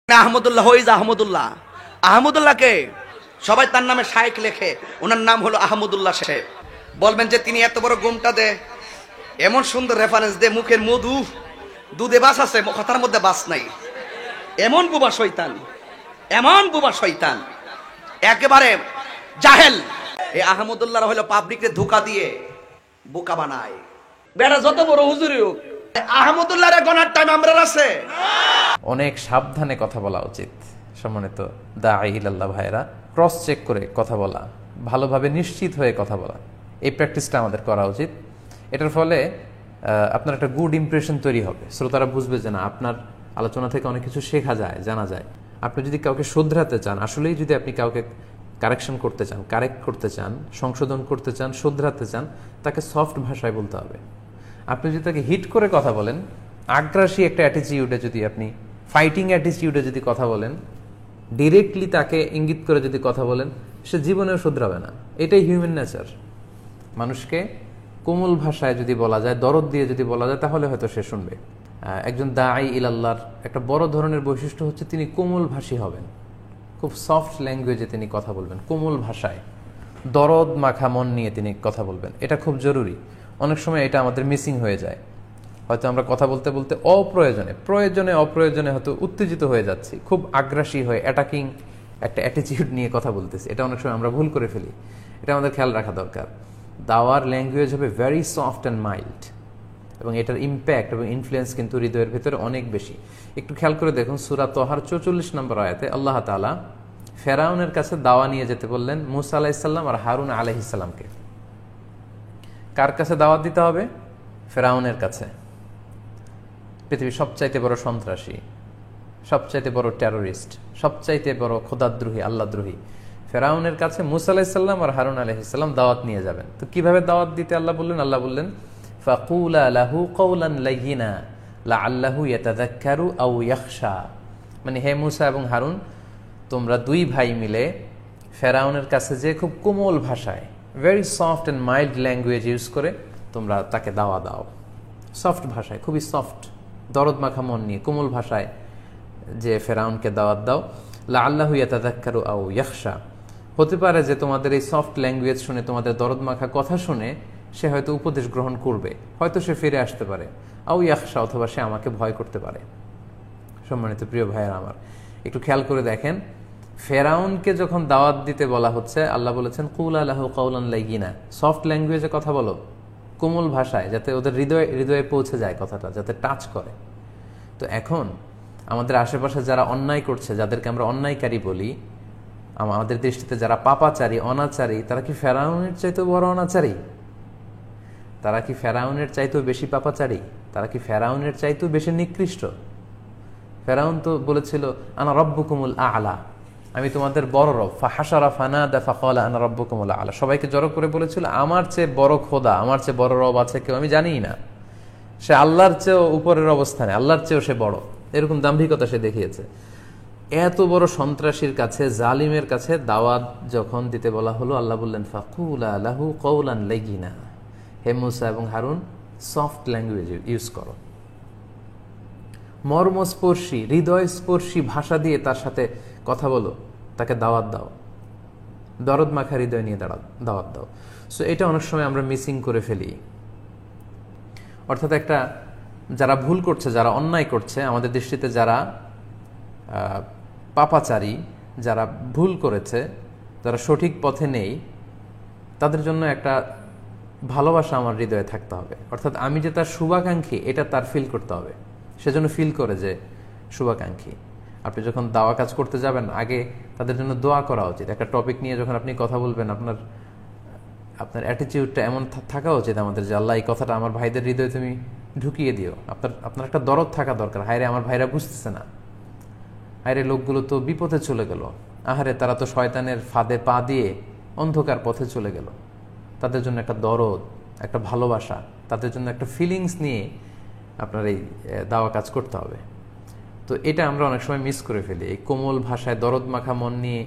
আহমদুল্লাহ, হইজ আহমদুল্লাহ। আহমদুল্লাহকে সবাই তার নামে শায়েখ লেখে, ওনার নাম হলো আহমদুল্লাহ সাহেব। বলবেন যে তিনি এত বড় গুমটা দে, এমন সুন্দর রেফারেন্স দে, মুখের মধু দুধে বাস আছে, কথার মধ্যে বাস নাই। এমন বুবা শয়তান, এমন বুবা শয়তান, একেবারে জাহেল। এই আহমদুল্লাহ হলো পাবলিককে ধোঁকা দিয়ে বোকা বানায়। বেটা যত বড় হুজুরি হোক, আহমদুল্লাহর গনার টাইম আমরা আছে। অনেক সাবধানে কথা বলা উচিত। সম্মানিত দাঈ ইলাল্লাহ ভাইরা, ক্রস চেক করে কথা বলা, ভালোভাবে নিশ্চিত হয়ে কথা বলা, এই প্র্যাকটিসটা আমাদের করা উচিত। এটার ফলে আপনার একটা গুড ইমপ্রেশন তৈরি হবে, শ্রোতারা বুঝবে যে না, আপনার আলোচনা থেকে অনেক কিছু শেখা যায়, জানা যায়। আপনি যদি কাউকে শুধরাতে চান, আসলেই যদি আপনি কাউকে কারেকশন করতে চান, কারেক্ট করতে চান, সংশোধন করতে চান, শুধরাতে চান, তাকে সফট ভাষায় বলতে হবে। আপনি যদি তাকে হিট করে কথা বলেন, আগ্রাসী একটা অ্যাটিটিউডে যদি আপনি ফাইটিং অ্যাটিটিউডে যদি কথা বলেন, ডিরেক্টলি তাকে ইঙ্গিত করে যদি কথা বলেন, সে জীবনেও শুধরাবে না। এটাই হিউম্যান নেচার। মানুষকে কোমল ভাষায় যদি বলা যায়, দরদ দিয়ে যদি বলা যায়, তাহলে হয়তো সে শুনবে। একজন দাঈ ইলাল্লাহর একটা বড় ধরনের বৈশিষ্ট্য হচ্ছে তিনি কোমল ভাষী হবেন। খুব সফট ল্যাঙ্গুয়েজে তিনি কথা বলবেন, কোমল ভাষায়, দরদ মাখা মন নিয়ে তিনি কথা বলবেন। এটা খুব জরুরি। অনেক সময় এটা আমাদের মিসিং হয়ে যায়। হয়তো আমরা কথা বলতে বলতে অপ্রয়োজনে হয়তো উত্তেজিত হয়ে যাচ্ছি, খুব আগ্রাসী হয়ে অ্যাটাকিং একটা অ্যাটিটিউড নিয়ে কথা বলতেছি। এটা অনেক সময় আমরা ভুল করে ফেলি। এটা আমাদের খেয়াল রাখা দরকার। দাওয়ার ল্যাঙ্গুয়েজ হবে ভেরি সফট অ্যান্ড মাইল্ড, এবং এটার ইম্প্যাক্ট এবং ইনফ্লুয়েন্স কিন্তু হৃদয়ের ভেতরে অনেক বেশি। একটু খেয়াল করে দেখুন, সূরা তহার 44 নম্বর আয়াতে আল্লাহ তাআলা ফেরাউনের কাছে দাওয়া নিয়ে যেতে বললেন মূসা আলাইহিস সালাম আর হারুন আলাইহিস সালামকে। কার কাছে দাওয়াত দিতে হবে? ফেরাউনের কাছে। পৃথিবীর সবচাইতে বড় সন্ত্রাসী, সবচাইতে বড় টেরোরিস্ট, সবচাইতে বড় খোদাদ্রোহী, আল্লাহদ্রোহী ফেরাউনের কাছে মূসা আলাইহিস সালাম আর হারুন আলাইহিস সালাম দাওয়াত নিয়ে যাবেন। তো কিভাবে দাওয়াত দিতে আল্লাহ বললেন? আল্লাহ বললেন ফাকুলা লাহু কওলান লাইয়িনা লাআল্লাহু ইয়াতাযাক্কারু আও ইয়াখশা। মানে হে মূসা এবং হারুন, তোমরা দুই ভাই মিলে ফেরাউনের কাছে যে খুব কোমল ভাষায়, very soft and mild language use করে তোমরা তাকে দাওয়া দাও। সফট ভাষায়, খুবই সফট, দরদ মাখা মন নিয়ে কোমল ভাষায় যে ফেরাউনকে দাওয়াত দাও। লাআল্লাহু ইয়াতাযাক্কারু আও ইয়াখশা। হতে পারে যে তোমাদের এই সফট ল্যাঙ্গুয়েজ শুনে, তোমাদের দরদ মাখা কথা শুনে সে হয়তো উপদেশ গ্রহণ করবে, হয়তো সে ফিরে আসতে পারে। আও ইয়াখশা, অথবা সে আমাকে ভয় করতে পারে। সম্মানিত প্রিয় ভাইয়েরা আমার, একটু খেয়াল করে দেখেন, ফেরাউনকে যখন দাওয়াত দিতে বলা হচ্ছে, আল্লাহ বলেছেন কুলা লাহু কাওলান লাইয়িনা, সফট ল্যাঙ্গুয়েজে কথা বলো, কোমল ভাষায়, যাতে ওদের হৃদয়ে পৌঁছে যায় কথাটা, যাতে টাচ করে। তো এখন আমাদের আশেপাশে যারা অন্যায় করছে, যাদেরকে আমরা অন্যায়কারী বলি, আমাদের দৃষ্টিতে যারা পাপাচারী, অনাচারী, তারা কি ফেরাউনের চাইতেও বড় অনাচারী? তারা কি ফেরাউনের চাইতেও বেশি পাপাচারী? তারা কি ফেরাউনের চাইতেও বেশি নিকৃষ্ট? ফেরাউন তো বলেছিল আনা রব্বুকুমুল আ'লা, আমি তোমাদের বড় রব। ফাহাশারা ফানাদা ফাকালা আনা রব্বুকুমুল আ'লা, সবাইকে জড়ো করে বলেছিল আমার চেয়ে বড় খোদা, আমার চেয়ে বড় রব আছে কেউ আমি জানিই না। সে আল্লাহর চেয়েও উপরের অবস্থানে, আল্লাহর চেয়েও সে বড়, এরকম দাম্ভিকতা সে দেখিয়েছে। এত বড় সন্ত্রাসীর কাছে, জালিমের কাছে দাওয়াত যখন দিতে বলা হলো, আল্লাহ বললেন ফাকুলা লাহু কওলান লাইয়িনা, হে মূসা এবং হারুন, সফট ল্যাঙ্গুয়েজ ইউজ করো, মর্মস্পর্শী, হৃদয়স্পর্শী ভাষা দিয়ে তার সাথে কথা বলো, তাকে দাওয়াত দাও, দরদ মাখা হৃদয় নিয়ে দাওয়াত দাও। সো এটা অনেক সময় আমরা মিসিং করে ফেলি। অর্থাৎ একটা, যারা ভুল করছে, যারা অন্যায় করছে, আমাদের দৃষ্টিতে যারা পাপাচারী, যারা ভুল করেছে, যারা সঠিক পথে নেই, তাদের জন্য একটা ভালোবাসা আমার হৃদয়ে থাকতে হবে। অর্থাৎ আমি যে তার শুভাকাঙ্ক্ষী, এটা তার ফিল করতে হবে, সেজন্য ফিল করে যে শুভাকাঙ্ক্ষী। আপনি যখন দাওয়া কাজ করতে যাবেন, আগে তাদের জন্য দোয়া করা উচিত। একটা টপিক নিয়ে যখন আপনি কথা বলবেন, আপনার অ্যাটিটিউডটা এমন থাকা উচিত আমাদের যে আল্লাহ, এই কথাটা আমার ভাইদের হৃদয়ে তুমি ঢুকিয়ে দিও। আপনার একটা দরদ থাকা দরকার। হায়রে আমার ভাইরা বুঝতেছে না, হায়রে লোকগুলো তো বিপথে চলে গেল, আহারে তারা তো শয়তানের ফাঁদে পা দিয়ে অন্ধকার পথে চলে গেল। তাদের জন্য একটা দরদ, একটা ভালোবাসা, তাদের জন্য একটা ফিলিংস নিয়ে আপনার এই দাওয়া কাজ করতে হবে। তো এটা আমরা অনেক সময় মিস করে ফেলি। এই কোমল ভাষায় দরদ মাখা মন নিয়ে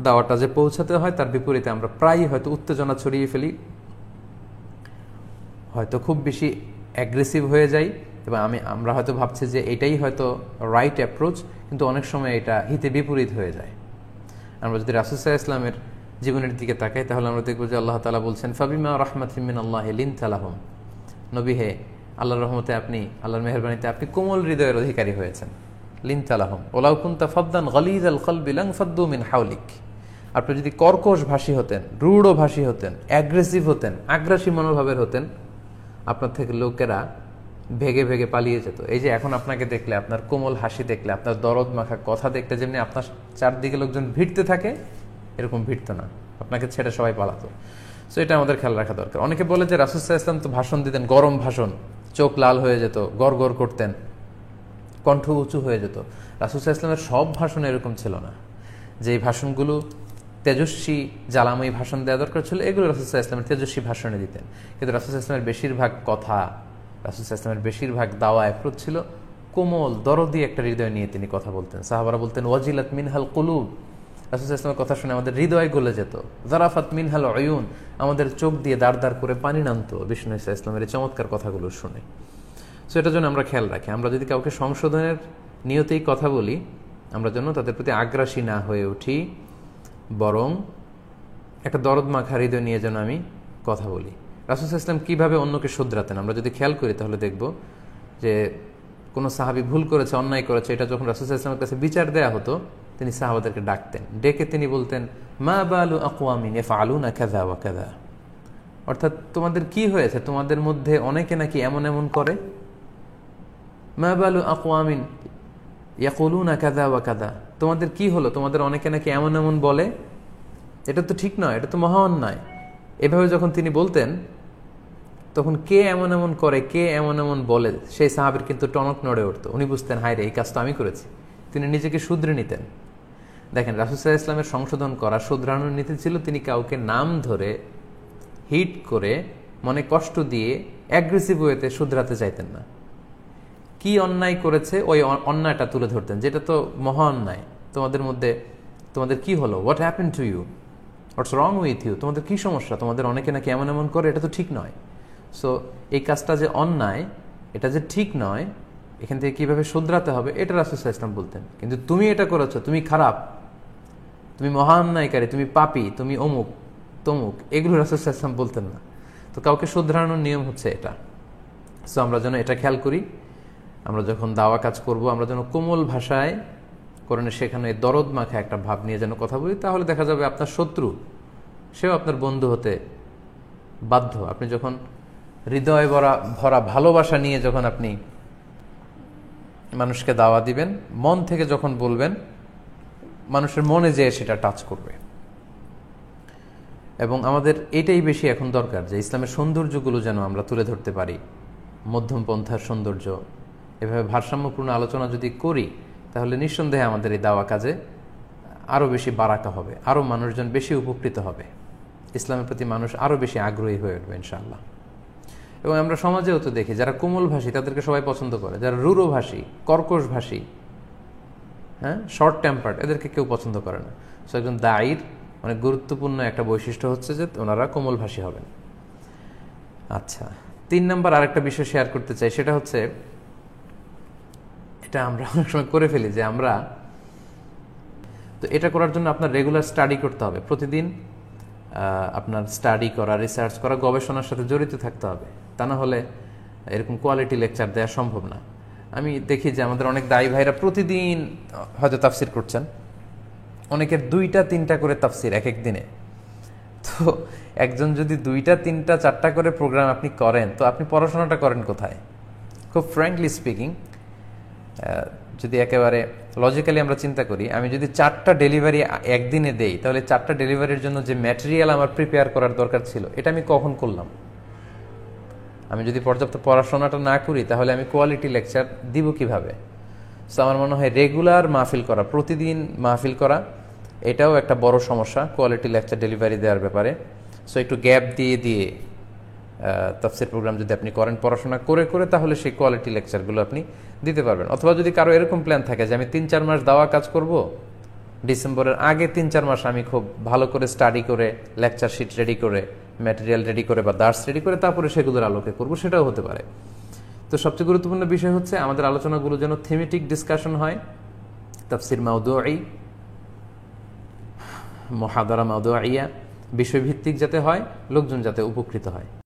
দাওয়াটা যে পৌঁছাতে হয়, তার বিপরীতে আমরা প্রায়ই হয়তো উত্তেজনা ছড়িয়ে ফেলি, হয়তো খুব বেশি অ্যাগ্রেসিভ হয়ে যাই, এবং আমরা হয়তো ভাবছি যে এটাই হয়তো রাইট অ্যাপ্রোচ, কিন্তু অনেক সময় এটা হিতে বিপরীত হয়ে যায়। আমরা যদি রাসূল সাল্লাল্লাহু আলাইহি ওয়াসাল্লামের জীবনের দিকে তাকাই তাহলে আমরা দেখব যে আল্লাহ তাআলা বলছেন ফাবিমা রাহমাতিন মিনাল্লাহি লিনতা লাহুম, নবী হে, আল্লাহর রহমতে আপনি, আল্লাহর মেহেরবানিতে আপনি কোমল হৃদয়ের অধিকারী হয়েছেন। লিনতা লাহুম ওয়ালাউ কুনতা ফাদ্দান গালিযাল কলবি লানফাদ্দু মিন হাওলিক, আপনি যদি কর্কশ ভাষী হতেন, রূঢ় ভাষী হতেন, অ্যাগ্রেসিভ হতেন, আগ্রাসী মনোভাবের হতেন, আপনার থেকে লোকেরা ভেগে ভেগে পালিয়ে যেত। এই যে এখন আপনাকে দেখলে, আপনার কোমল হাসি দেখলে, আপনার দরদ মাখা কথা দেখলে যেমনি আপনার চারদিকে লোকজন ভিড়তে থাকে, এরকম ভিড়ত না, আপনাকে ছেড়ে সবাই পালাতো। সো এটা আমাদের খেয়াল রাখা দরকার। অনেকে বলে যে রাসূল সাল্লাল্লাহু আলাইহি ওয়াসাল্লাম তো ভাষণ দিতেন, গরম ভাষণ, চোখ লাল হয়ে যেত, গড় গড় করতেন, কণ্ঠ উঁচু হয়ে যেত। রাসূল সাল্লাল্লাহু আলাইহি ওয়াসাল্লামের সব ভাষণ এরকম ছিল না। যে ভাষণগুলো তেজস্বী জ্বালাময়ী ভাষণ দেওয়া দরকার ছিল, এগুলো রাসূল সাল্লাল্লাহু আলাইহি ওয়াসাল্লামের তেজস্বী ভাষণে দিতেন। কিন্তু রাসূল সাল্লাল্লাহু আলাইহি ওয়াসাল্লামের বেশিরভাগ কথা, রাসূল সাল্লাল্লাহু আলাইহি ওয়াসাল্লামের বেশিরভাগ দাওয়া অ্যাপ্রোচ ছিল কোমল দরদি একটা হৃদয় নিয়ে তিনি কথা বলতেন। সাহাবারা বলতেন ওয়াজিলাত মিনহাল কুলুব, রাসূল সাল্লাল্লাহু আলাইহি ওয়াসাল্লামের কথা শুনে আমাদের হৃদয় গলে যেত। যারাফাত মিনহাল উয়ুন, আমাদের চোখ দিয়ে দাঁড় দাঁড় করে পানি নামতো বিষ্ণু সাল্লাল্লাহু আলাইহি ওয়াসাল্লামের এই চমৎকার কথাগুলো শুনে। সো এটার জন্য আমরা খেয়াল রাখি, আমরা যদি কাউকে সংশোধনের নিয়তেই কথা বলি, আমরা যেন তাদের প্রতি আগ্রাসী না হয়ে উঠি, বরং একটা দরদ মাখা হৃদয় নিয়ে যেন আমি কথা বলি। রাসূল সাল্লাল্লাহু আলাইহি ওয়াসাল্লাম কীভাবে অন্যকে শুধরাতেন আমরা যদি খেয়াল করি তাহলে দেখব যে কোনো সাহাবী ভুল করেছে, অন্যায় করেছে, এটা যখন রাসূল সাল্লাল্লাহু আলাইহি ওয়াসাল্লামের কাছে বিচার দেয়া হতো, তিনি সাহাবাদেরকে ডাকতেন, ডেকে তিনি বলতেন মা বালু আকওয়ামিন ইয়াফআলুনা কাযা ওয়া কাযা, অর্থাৎ তোমাদের কি হয়েছে, তোমাদের মধ্যে অনেকে নাকি এমন এমন করে। মা বালু আকওয়ামিন ইয়াকুলুনা কাযা ওয়া কাযা, তোমাদের কি হলো, তোমাদের অনেকে নাকি এমন এমন বলে, এটা তো ঠিক নয়, এটা তো মহা অন্যায়। এভাবে যখন তিনি বলতেন তখন কে এমন এমন করে, কে এমন এমন বলে, সেই সাহাবীর কিন্তু টনক নড়ে উঠতো। উনি বুঝতেন হায় রে, এই কাজ তো আমি করেছি। তিনি নিজেকে শুধরে নিতেন। দেখেন রাসূল সাল্লাল্লাহু আলাইহি ওয়াসাল্লামের সংশোধন করা, শুধরানোর নীতি ছিল তিনি কাউকে নাম ধরে হিট করে মনে কষ্ট দিয়ে অ্যাগ্রেসিভ ওয়েতে শুধরাতে চাইতেন না। কি অন্যায় করেছে ওই অন্যায়টা তুলে ধরতেন, যেটা তো মহা অন্যায়, তোমাদের মধ্যে তোমাদের কি হলো, what happen to you, what's wrong with you, তোমাদের কি সমস্যা, তোমাদের অনেকে নাকি এমন এমন করে, এটা তো ঠিক নয়। সো এই কাজটা যে অন্যায়, এটা যে ঠিক নয়, এখান থেকে কিভাবে শুধরাতে হবে এটা রাসূল সাল্লাল্লাহু আলাইহি ওয়াসাল্লাম বলতেন। কিন্তু তুমি এটা করেছো, তুমি খারাপ, তুমি মহা অন্যায়কারী, তুমি পাপী, তুমি অমুক তমুক, এগুলো রাসূল সাল্লাল্লাহু আলাইহি ওয়াসাল্লাম বলতেন না। তো কাউকে শুধরানোর নিয়ম হচ্ছে এটা। সো আমরা যেন এটা খেয়াল করি, আমরা যখন দাওয়া কাজ করব আমরা যেন কোমল ভাষায় কোরআনে শেখানো এই দরদ মাখা একটা ভাব নিয়ে যেন কথা বলি, তাহলে দেখা যাবে আপনার শত্রু সেও আপনার বন্ধু হতে বাধ্য। আপনি যখন হৃদয় ভরা ভালোবাসা নিয়ে যখন আপনি মানুষকে দাওয়া দিবেন, মন থেকে যখন বলবেন, মানুষের মনে যেয়ে সেটা টাচ করবে। এবং আমাদের এটাই বেশি এখন দরকার যে ইসলামের সৌন্দর্যগুলো যেন আমরা তুলে ধরতে পারি, মধ্যম পন্থার সৌন্দর্য। এভাবে ভারসাম্যপূর্ণ আলোচনা যদি করি তাহলে নিঃসন্দেহে আমাদের এই দাওয়া কাজে আরও বেশি বারাকা হবে, আরও মানুষজন বেশি উপকৃত হবে, ইসলামের প্রতি মানুষ আরও বেশি আগ্রহী হয়ে উঠবে ইনশাআল্লাহ। এবং আমরা সমাজেও তো দেখি যারা কোমল ভাষী তাদেরকে সবাই পছন্দ করে, যারা রূঢ় ভাষী, কর্কশ ভাষী, হ্যাঁ, শর্ট টেম্পার্ড, এদেরকে কেউ পছন্দ করে না। সো একজন দায়ীর অনেক গুরুত্বপূর্ণ একটা বৈশিষ্ট্য হচ্ছে যে ওনারা কোমল ভাষী হবেন। আচ্ছা, 3 নম্বর আরেকটা বিষয় শেয়ার করতে চাই, সেটা হচ্ছে, এটা আমরা অনেক সময় করে ফেলি যে আমরা তো এটা করার জন্য আপনার রেগুলার স্টাডি করতে হবে, প্রতিদিন আপনার স্টাডি করা, রিসার্চ করা, গবেষণার সাথে জড়িত থাকতে হবে, তা না হলে এরকম কোয়ালিটি লেকচার দেওয়া সম্ভব না। আমি দেখি যে আমাদের অনেক দায়ী ভাইরা প্রতিদিন হয়তো তাফসির করছেন, অনেকের 2টা-3টা করে তাফসির এক এক দিনে। তো একজন যদি 2টা, 3টা, 4টা করে প্রোগ্রাম আপনি করেন, তো আপনি পড়াশোনাটা করেন কোথায়? খুব ফ্র্যাঙ্কলি স্পিকিং, যদি একেবারে লজিক্যালি আমরা চিন্তা করি, আমি যদি 4টা ডেলিভারি একদিনে দেই, তাহলে 4টা ডেলিভারির জন্য যে ম্যাটেরিয়াল আমার প্রিপেয়ার করার দরকার ছিল, এটা আমি কখন করলাম? আমি যদি পর্যাপ্ত পড়াশোনাটা না করি তাহলে আমি কোয়ালিটি লেকচার দিব কিভাবে? সো আমার মনে হয় রেগুলার মাহফিল করা, প্রতিদিন মাহফিল করা, এটাও একটা বড় সমস্যা কোয়ালিটি লেকচার ডেলিভারি দেওয়ার ব্যাপারে। সো একটু গ্যাপ দিয়ে দিয়ে তাফসীর প্রোগ্রাম যদি আপনি করেন পড়াশোনা করে করে, তাহলে সেই কোয়ালিটি লেকচারগুলো আপনি দিতে পারবেন। অথবা যদি কারো এরকম প্ল্যান থাকে যে আমি 3-4 মাস দাওয়া কাজ করব, ডিসেম্বরের আগে 3-4 মাস আমি খুব ভালো করে স্টাডি করে, লেকচার শিট রেডি করে, ম্যাটেরিয়াল রেডি করে বা দার্স রেডি করে তারপরে সেগুলোর আলোকে করব, সেটাও হতে পারে। তো সবচেয়ে গুরুত্বপূর্ণ বিষয় হচ্ছে আমাদের আলোচনাগুলো যেন থিমেটিক ডিসকাশন হয়, তাফসির মাউদুঈ, মুহাদারা মাউদুইয়া বিষয়ভিত্তিক যাতে হয়, লোকজন যাতে উপকৃত হয়।